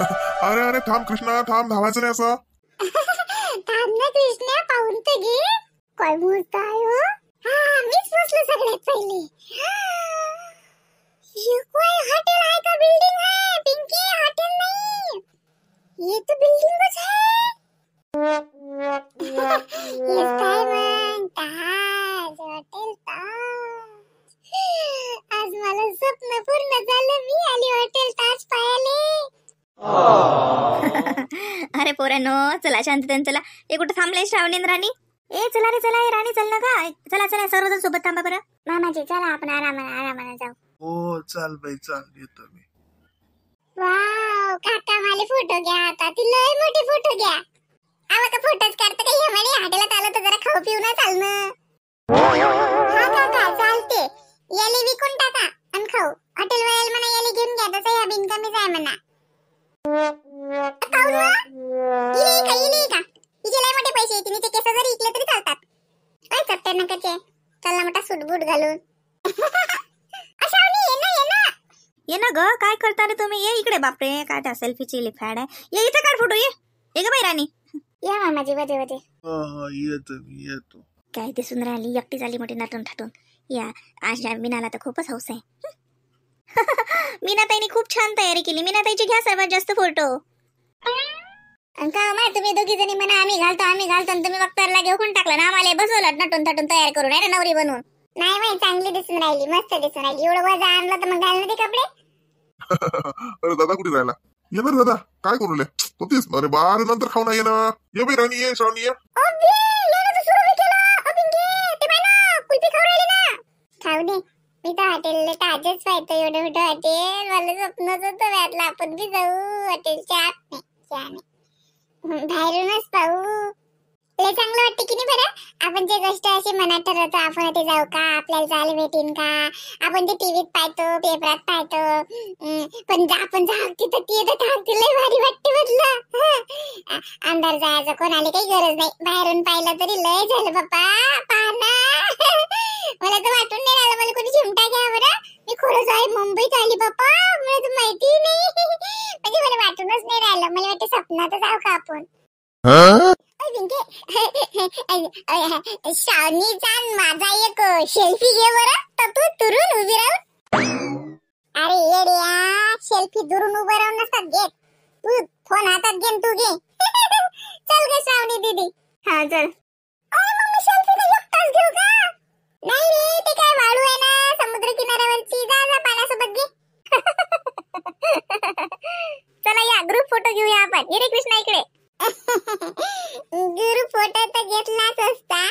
अरे अरे थांब कृष्णा, थांब, धावायचं नाही असं. थांब ना कृष्णा, पाहून तर घे. काय मूर्त आहे हो. हा, मीच बसलो सगळ्यात पहिले. हे काय हॉटेल आहे का बिल्डिंग आहे? पिंकी, हॉटेल नाही, ये तो बिल्डिंगच आहे. हेच काय मग, ताज हॉटेल ताज. आज मला स्वप्न पूर्ण झालं, मी आली हॉटेल ताज पाहायला. अरे पोरांनो, चला शांततेने चला. हे कुठं थांबले श्रावणी राणी? ए चला रे चला, ए राणी चल ना का. चला चला सर्वजण सोबत थांबा बरं. मामाजी चला, आपण आरामाने जाऊ. हो चाल बाई चाल, येतो मी. वाव, काका मला फोटो घ्या आता, ती लय मोठी फोटो घ्या. आवा का फोटोच काढता का? हे म्हणे हॉटेलात आलं तर जरा खाऊ पिऊ ना चालणं. हा काका चालते, याले विकून टाका आणि खाऊ. हॉटेल वाल्याला म्हणा याले घेऊन घ्या, तसं या बिनकमीच आहे म्हणा. खाऊ ना, इले का हिचे लय मोठे पैसे येते, केस जरी इकले तरी चालतात. काय चपटे नकाचे, चला मोठा सूट बूट घालून. ये ना ग, काय करता रे तुम्ही? ये इकडे. बापरे, काय त्या सेल्फीची लिफॅड आहे. ये इथे काढ फोटो. ये ग बाई राणी. या मामाजी, वदे येतो. काय दिसून राहिली, एकटी झाली मोठी नटून थाटून. या आज मीनाला तर खूपच हौस आहे. मीनाताईने खूप छान तयारी केली. मीनाताईची घ्या सर्वात जास्त फोटो. का माय, तुम्ही दोघी जणी म्हणा आम्ही घालतो आणि तुम्ही वक्तारला घेऊन टाकला ना, आम्हाला बसवलं नटून थाटून तयार करून, आहे ना नवरी बनवून. नाही माय, चांगली दिसून राहिली, मस्त दिसून राहिली. एवढं वजन आणलं तर मग घालणं ते कपडे. अरे दादा कुठे राहिला? ये ना दादा, काय करू रे होतीस? अरे बार नंतर खाऊ ना, ये ना. ये बाई राणी, ये श्रावणी, ये. खाऊ दे, मी तर हॉटेलला ताजच पाहतो. एवढं मोठं हॉटेल, मला स्वप्नच होतं व्यातला आपण बी जाऊ हॉटेलच्या आत. बाहेरूनच पाहू, लय चांगलं वाटतं की नाही बरं. आपण जे गोष्ट अशी मनात ठरवतो, आपण ते जाऊ का, आपल्याला जायला भेटेन का, आपण ते टीव्हीत पाहतो, पेपरात पाहतो, पण आपण जाऊ तिथं ती लय भारी वाटते म्हटलं. अंधार जायचं कोणाला काही गरज नाही, बाहेरून पाहिलं तरी लय झालं बाप्पा, पाहना. मला तर वाटून नाही राहिलं मला कोणी चिमटा घ्या बरं. मी खरंच आहे मुंबईत आली बाप्पा, मला तर माहिती नाही. म्हणजे मला वाटूनच नाही राहिलं, मला वाटतं स्वप्नात जाऊ का आपण. श्रावणी जान, माझा एक सेल्फी घे बरं, तर तू दुरून उभी राहून. अरे येड्या, सेल्फी दुरून उभं राहून नसतात घेत, तू फोन हातात घे तू घे. चल ग श्रावणी दीदी. हा चल. अरे मम्मी, सेल्फी तर एकटाच घेऊ का? नाही रे, ते काय वाळू आहे ना समुद्र किनाऱ्यावरची, जा पाण्यासोबत घे. चला या ग्रुप फोटो घेऊया आपण. ये रे कृष्णा इकडे. ग्रुप फोटो तर घेतलाच असता,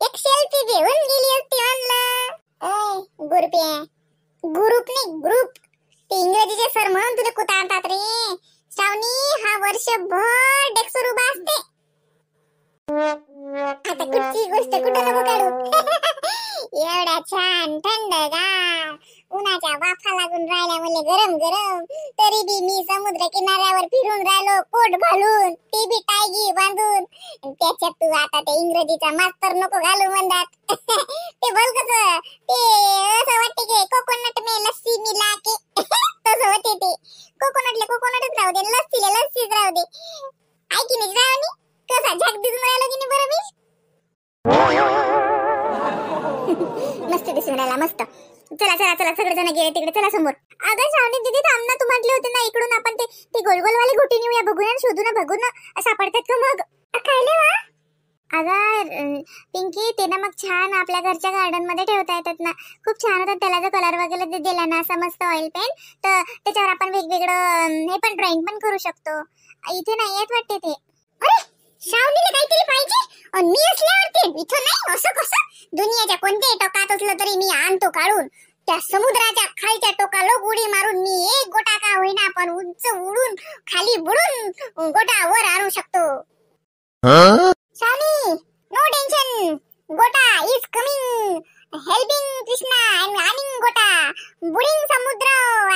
एक सेल्फी घेऊन गेली असती म्हणलं. ग्रुप नाही ग्रुप, ते इंग्रजीचे सर म्हणून तुला कुताळतात रे. श्रावणी, हा वर्षभर डेस्कवर उभा असते. आता कुठची गोष्ट कुठं नको काढू. एवढा छान थंडगार उन्हाच्या वाफा लागून राहिल्या मला गरम गरम, तरी बी मी समुद्र किनाऱ्यावर फिरून राहिलो पोट घालून, ते बी टायगी बांधून. त्याच्यात तू आता ते इंग्रजीचा मास्तर नको घालू म्हणतात. ते बोल कसं, ते असं वाटते की कोकोनट में लस्सी मिला के. तसं होते ते. कोकोनटच राहू दे, लस्सीच राहू दे. ऐकी नाही श्रावणी, कसा झक दिसून राहिला की नाही बरं मी. मस्त दिसून राहिला, मस्त. चला सगळेजण गेले तिकडे, चला समोर. अगं श्रावणी दीदी थांब ना, तू म्हटले होते ना इकडून आपण ते गोलगोलवाले घोटी नेऊया, बघूया शोधू ना, बघू ना सापडतात का मग. खायले वा. अगं पिंकी, ते ना मग छान आपल्या घरच्या गार्डन मध्ये ठेवता येतात ना, खूप छान होतात. त्याला जर कलर वगैरे दिला ना असा मस्त ऑइल पेंट, तर त्याच्यावर आपण वेगवेगळं हे पण ड्रॉइंग पण करू शकतो. इथे नाही येत वाटते ते. अरे श्रावणीला काहीतरी पाहिजे आणि मी असल्यावर इथं नाही, असं कसं? दुनियाच्या कोणत्याही टोकात असलं तरी मी आणतो काढून. त्या समुद्राच्या खालच्या टोकाला उडी मारून मी एक गोटा का होईना पण उंच उडून खाली बुडून गोटा वर आणू शकतो. श्रावणी, नो टेन्शन, गोटा is coming, helping Krishna and running गोटा, बुडिंग समुद्र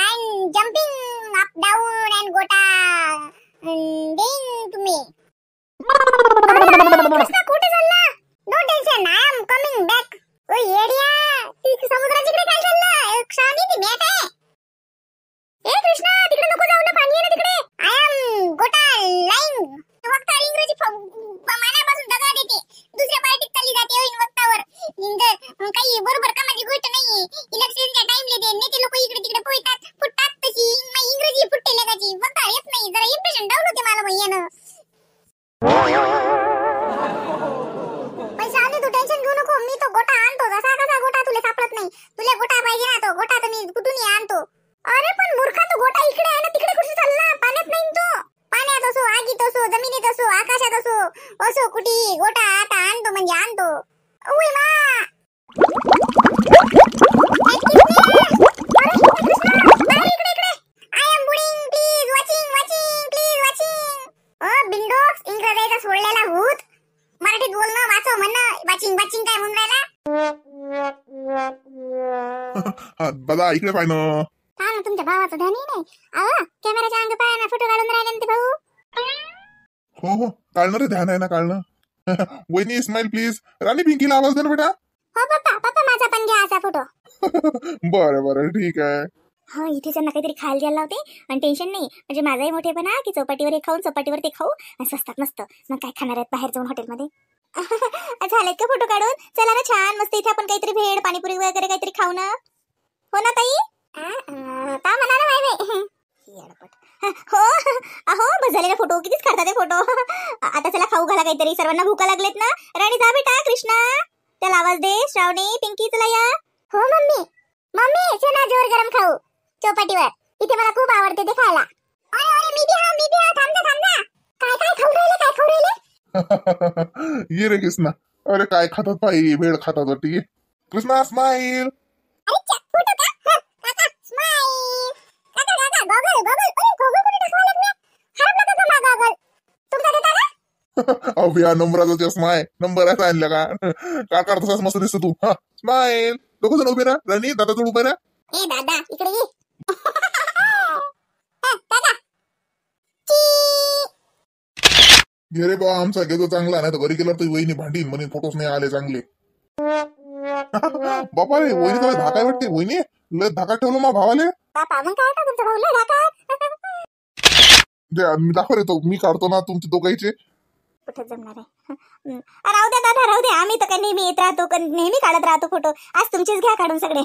and jumping up down and गोटा देईन तुम्ही. कृष्णा कुठे चालला? No tension, I am coming back. ओ येड्या, ती समुद्राच्या इकडे काय चाललं? श्रावणी ती मॅट आहे. ए कृष्णा, तिकडे नको जाऊ ना, पाणी दादा इकडे पाय ना. पहा ना तुमच्या भावाचं धनी नाही. अहो कॅमेराच्या अंग पाहा ना, फोटो काढून राहिले ना ते भाऊ. हो हो काढणार रे, ध्यान आहे ना काढणं. वहिनी स्माइल प्लीज. राणी पिंकीला आवाज दे ना बेटा. हो पप्पा, पप्पा माझा पण घ्या असा फोटो. बरं बरं ठीक आहे. हा इथे त्यांना काहीतरी खायला द्यायला लावते आणि टेन्शन नाही. म्हणजे माझाही मोठेपणा की चौपाटीवर हे खाऊन चौपाटीवर ते खाऊ आणि स्वस्तात मस्त. मग काय खाणार आहेत बाहेर जाऊन हॉटेलमध्ये. झालेत का फोटो काढून? चला ना छान मस्त इथे आपण काहीतरी भेळ पाणीपुरी वगैरे काहीतरी खाऊ ना. हो ना ताई? का म्हणा ना बाई. हो अहो बस झाले ना फोटो. कितीच काढतात ते फोटो. आता चला खाऊ घाला काहीतरी. सर्वांना भूका लागलेत ना. राणी जा बेटा. कृष्णा त्याला आवाज दे. श्रावणी पिंकी चला या. हो मम्मी. मम्मी चला जोर गरम खाऊ चौपाटीवर. इथे मला खूप आवडते ते खायला. अरे अरे मी भी हा थांब ना. काय काय खाऊ राहिले. ये रे कृष्णा. अरे काय खातात पायी, भेळ खातात वाटते. कृष्णा स्माइल. अरे फोटो का? काका स्माइल. काका गॉगल. अरे गॉगल कुठे टाकला लागला? खराब नका का गॉगल? तुमचा देता का? अहो या नंबराचा चष्मा आहे. नंबर आहे आणला का? का करतोस मस्त दिसतो तू. हा स्माइल. दोघं जण उभे राहा. राणी दादा जवळ उभे राहा. ए दादा इकडे ये. काका घे रे बा आमचा घेतो चांगला. नाही तर घरी गेला तर वहिनी भांडीन म्हणे फोटोच नाही आले चांगले. बापा रे वहिनी तुला धाकाय वाटते. वहिनी लय धाका ठेवलं मा भावाले. पापा मग काय का तुमचा भाऊ लय धाका. मी दाखव रे तो. मी काढतो ना तुमचे दोघांचे. कुठे जमणार आहे. राहू द्या दादा राहू द्या. आम्ही तर काय नेहमी येत राहतो नेहमी काढत राहतो फोटो. आज तुमचेच घ्या काढून सगळे.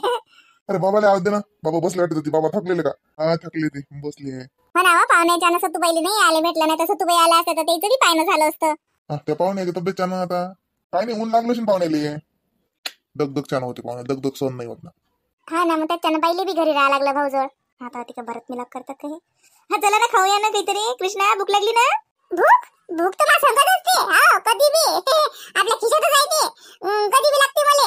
अरे बाबाला आवाज दे ना. बाबा बसले वाटत होती. बाबा थकलेले का? हा थकले ते बसले. म्हणावा पाहुण्याच्या ना सतुबाईला नाही आले भेटलं नाही तर सतुबाई आल्या असत्या तर ते जरी पायनं झालं असतं. त्या पाहुण्याची तब्येत छान आता काय नाही. ऊन लागलं पाहुण्याले. दगदग छान होते पाहुणे. दगदग सहन नाही होत ना. हा ना मग त्याच्यानं बाईले बी घरी राहायला लागलं भाऊजवळ. आता ती का भरत मिलाप करतात का हे. हा चला ना खाऊया ना काहीतरी. कृष्णा भूक लागली ना? भूक तर मला संगत असते. हा कधी बी आपल्या खिशातच आहे ते. कधी बी लागते मला.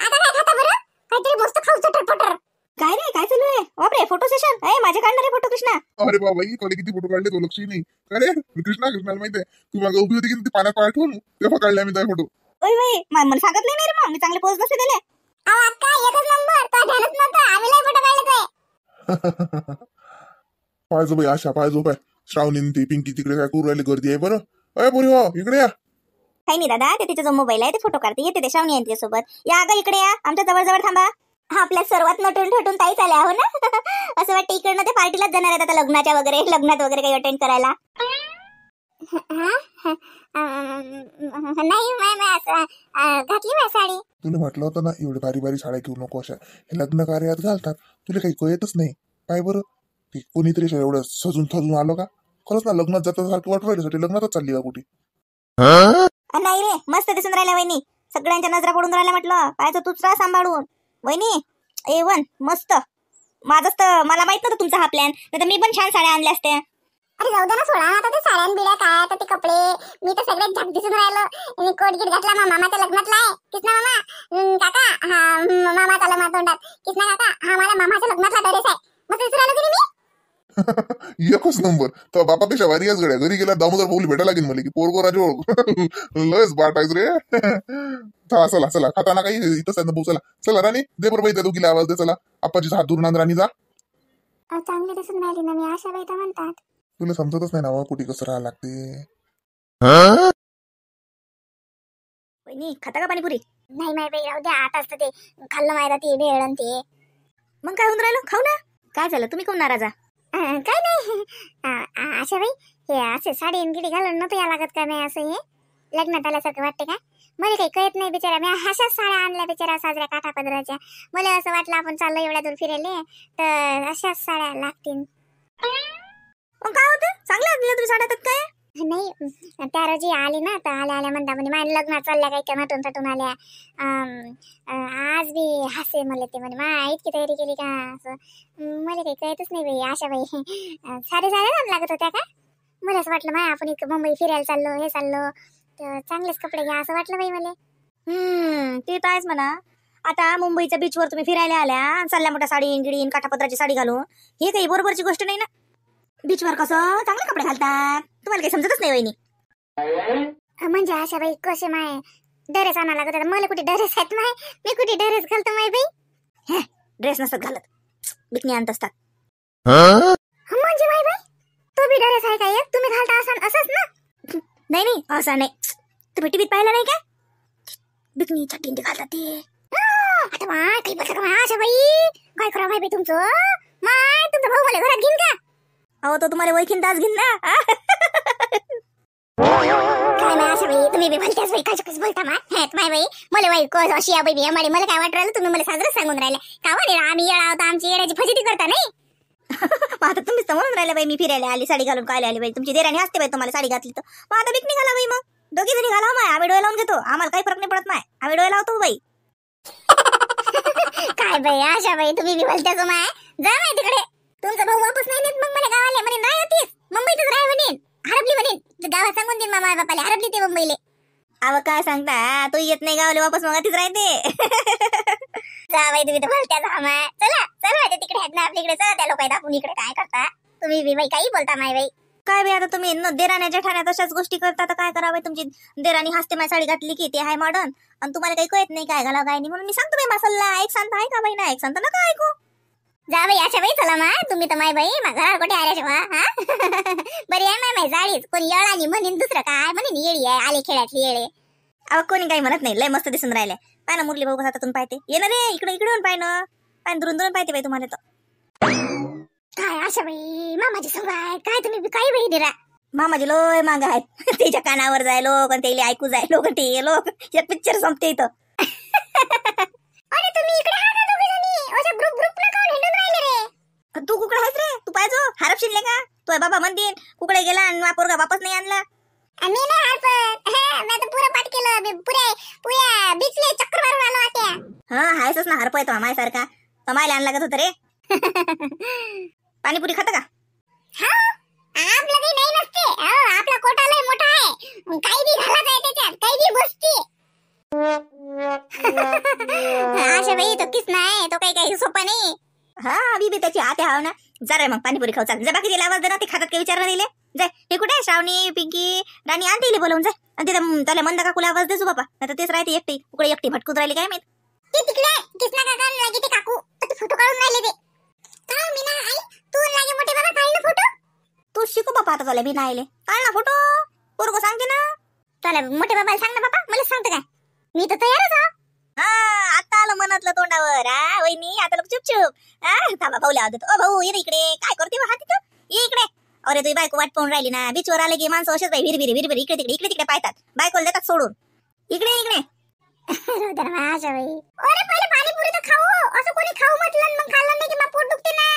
आता काय खाता बरं? काहीतरी मस्त खाऊ चटपटर. काय रे काय चालू आहे? बापरे फोटो सेशन आहे. माझे काढणार आहे फोटो कृष्णा. अरे बाबा ही कोणी किती फोटो काढले तो लक्षही नाही. अरे कृष्णाला माहितीये तू मागे उभी होती की पाण्यात पाय ठेवून तेव्हा काढले आम्ही त्या फोटो. ओय बाई मला सांगत नाही रे. मग मी चांगले पोज नसते दिले. अहो अक्का एकच नंबर. तो ध्यानच नव्हतं. आम्ही लय फोटो काढले. पायजो बाई आशा पायजो पाय. श्रावणी ती पिंकी तिकडे काय करू राहिली. गर्दी आहे बरं. अरे बोरी हो इकडे या. काही नाही दादा ते तिचा जो मोबाईल आहे ते फोटो काढते. येते ते श्रावणी आहे तिच्यासोबत. या ग इकडे या. आमच्या जवळ जवळ थांबा. आपल्या सर्वात नटून ठटून ताई चालल्या हो ना. असं वाटतं इकडनं ते पार्टीलाच जाणार आहेत आता. लग्नात वगैरे काही अटेंड करायला. नाही घातली माझी साडी. तुला म्हटलं होतं ना एवढे भारी भारी साड्या घेऊ नको. अशा हे लग्न कार्यात घालतात. तुला काही कळतच नाही. काय बरं ते कोणीतरी एवढं सजून आलो का? खरंच ना लग्नात जाता सारखं वाटू राहिल्यासाठी लग्नातच चालली का कुठे? नाही रे मस्त दिसून राहिल्या वहिनी. सगळ्यांच्या नजरा पडून राहिल्या म्हटलं. पाहायचं तूच राहा सांभाळून. वहिनी A1 मस्त. माझंच तर मला माहित नव्हतं तुमचा हा प्लॅन. नाही तर मी पण छान साड्या आणल्या असत्या. अरे जाऊ दे ना सोडा. आता ते साड्यान बिड्या काय आता ते कपडे. मी तर सगळ्यात झाक दिसून राहिलो. मी कोट गिट घातला. मामाच्या लग्नातला आहे. कृष्णा मामा काका हा मामा आला माझ्या तोंडात. कृष्णा काका हा मला मामाच्या लग्नातला ड्रेस आहे. मग दिसून राहिलो की मी. एकच नंबर. तर बापापेक्षा भारीच गड्या. घरी गेला दामोदर पाऊल भेटायला लागेल मला की पोरगोराजो लयच बाटायच रे. चला चला खाताना काही इथंच आहे ना भाऊ. चला चला राणी दे बरोबर त्या दोघीला आवाज दे. चला आप्पाची हात धरून राणी जा. चांगली दिसून राहिली ना मी. आशा बाई तर म्हणतात. तुला समजतच नाही ना कुठे कसं राहायला लागते. वहिनी खाता का पाणीपुरी? नाही माय बाई राहू द्या. आताच ते खाल्लं मायदा ते भेळ ते. मग काय होऊन राहिलं? खाऊ ना. काय झालं तुम्ही कोण नाराजा? काय नाही. आशा बाई हे असे साडी गिडी घालून नव्हतं या लागत का नाही. असं हे लग्नात आल्यासारखं वाटते का? मला काही कळत नाही बिचारा. मी अशाच साड्या आणल्या बिचारा साजऱ्या काठा पदराच्या. मला असं वाटलं आपण चाललो एवढ्या दूर फिरायला तर अशाच साड्या लागतील. मग काय होतं? चांगल्या दिल्या तुम्ही साड्या तर काय नाही. त्या रोजी आली ना तर आल्या म्हणता म्हणजे माझ्या लग्नात चालल्या काही नटून थटून आल्या. आज बी हसे मला ते म्हणे मा इतकी तयारी केली का असं. मला काही कळतच नाही बाई. आशा बाई साडे साड्या लागत होत्या का? मला असं वाटलं माय आपण इतकं मुंबई फिरायला चाललो हे चाललो तर चांगलेच कपडे घ्या असं वाटलं बाई मला. ते तर आहेच म्हणा. आता मुंबईच्या बीचवर तुम्ही फिरायला आल्या चालल्या मोठ्या साडी गिडीन काठापत्राची साडी घालून. हे काही बरोबरची गोष्ट नाही ना. बीचवर कसं चांगले कपडे घालतात. तुम्हाला काही समजतच नाही वहिनी. म्हणजे आशा बाई कसे माय ड्रेस आणा लागत. मला कुठे ड्रेस आहेत माय. मी कुठे ड्रेस घालतो माय बाई. ड्रेस नसतात घालत, बिकनी आणत असतात. म्हणजे बाई बाई तो बी ड्रेस आहे काय एक तुम्ही घालता असंच ना? नाही नाही असं नाही. तुम्ही टीव्हीत पाहिलं नाही का, बिकनी चड्डी ते घालतात ते. आता माय काही बसलं का माय आशा बाई? काय करा बाई तुमचं? माय तुमचा भाऊ मला घरात घेईन का? अहो तो तुम्हाला ओळखीन तास घेईन ना. काय माय आशा बाई तुम्ही बी भलत्याच बाई कशा कसं बोलता माय माय बाई मला बाई कोस अशी या बाई आम्हाला मला काय वाटत राहिलं तुम्ही मला साजरं सांगून राहिले का म्हणे आम्ही येळा होता आमची येड्याची फजिती करता नाही. मग आता तुम्हीच तर म्हणून राहिले बाई मी फिरायला आली साडी घालून काय आली बाई, तुमची देराणी असते बाई तुम्हाला साडी घातली तर. मग आता बिकनी घाला बाई, मग दोघी जणी घाला माय, आम्ही डोळे लावून घेतो, आम्हाला काही फरक नाही पडत माय, आम्ही डोळे लावतो बाई. काय बाई आशा बाई तुम्ही बी भलत्याच माय. जा माय तिकडे, तुमचा भाऊ वापस नाही नेत मग मला गावाला म्हणे नाही होतीस मुंबईतच राह म्हणे, हरपली म्हणे गावात सांगून देईन मामा बापाला हरपली ते मुंबईले. अव काय सांगता, तो येत नाही गावले वापस, मग तीच राहते. जा बाई तुम्ही तर भलत्याच माय. चला चला ते तिकडे आहेत ना आपल्याकडे, चला त्या लोक आपण इकडे काय करता तुम्ही बी बाई काही बोलता माय बाई. काय बाई आता तुम्ही देराण्याच्या ठाण्यात अशाच गोष्टी करता तर काय करावं, तुमची देराणी हसते माझी साडी घातली की ते आहे मॉडर्न आणि तुम्हाला काही कळत नाही काय घालावं काय नाही, म्हणून मी सांगतो बाई मसाला एक सांगता आहे का बाई, ना एक सांगता नका ऐकू. जा बाई आशा बाई चला माय तुम्ही तर माय बाई माझा कुठे आल्या शेवा हा. बरी आहे माय माय जाळीच कोणी येळ आली म्हणेन दुसरं काय म्हणेन येळी आहे आले खेळातली येळे. अहो कोणी काही म्हणत नाही, लय मस्त दिसून राहिले. पाय ना मुरली भाऊ कसा हातातून पाहते, ये ना रे इकडे इकडून पाय ना, पाय दुरून दुरून पाहते बाई तुम्हाला तर. काय आशा बाई मामाची सवय काय तुम्ही बी काही बाई दिरा. मामाजी लोय माग आहेत, त्याच्या कानावर जाय लोक आणि त्याला ऐकू जाय लोक, ते लोक एक पिक्चर संपते इथं. अरे तुम्ही इकडे हा ना दोघे जणी अशा ग्रुप ग्रुप न काऊन हिंडून राहिले रे? तू कुकडे आहेस रे, तू पाहिजो हरप शिरले का, तू बाबा म्हणतील कुकडे गेला आणि पोरगा वापस नाही आणला. मी नाही हरपत मी तर पुरा पाठ केलं मी पुऱ्या बीचले चक्कर मारून आलो आत्या. हा हायसच ना हरप येतो माय सारखा, कमायला आणला का रे. पाणीपुरी खाता का? हा आपलं काही नाही नसते आपला कोटा लय मोठा आहे काही बी घालत आहे त्याच्यात काही बी गोष्टी. आशा बाई तो किस नाही तो काही सोपा नाही. हा अभी बी त्याची आते हाव ना. जा रे मग पाणीपुरी खाऊ चाल, जा बाकी आवाज दे ना, ते खातात काही विचारणार दिले. जाय हे कुठे श्रावणी पिंकी राणी आणते बोलवून जाय, आणि तिथे त्याला मंदा काकूला आवाज देसू बापा, नाही तेच राहते एकटी उकडे एकटी भटकून राहिली काय माहित. ते तिकडे किसना काका लागे ते काकू ते फोटो काढून राहिले ते. काय मीना आई तू लागे मोठे बाबा काढ ना फोटो. तू शिकू बापा आता झाले बी नाहीले, काढ ना फोटो, पोरगो सांगते ना. चला मोठे बाबाला सांग ना बाबा मला सांगतो काय मी तर तयारच आहे. हा आता आलं मनातलं तोंडावर. हा वहिनी आता लोक चुप चुप. हा थांबा भाऊला आवाज देतो. ओ भाऊ ये इकडे, काय करते हा तिथं, ये इकडे. अरे तुझी बायको वाट पाहून राहिली ना, बीचवर आले की माणसं असेच बाई विरबिरी विरबिरी इकडे तिकडे पाहतात, बायकोला देतात सोडून. इकडे इकडे दरवाजा बाई. अरे पहिले पाणीपुरी तर खाऊ, असं कोणी खाऊ म्हटलं मग खाल्लं नाही की मग पोट दुखते ना.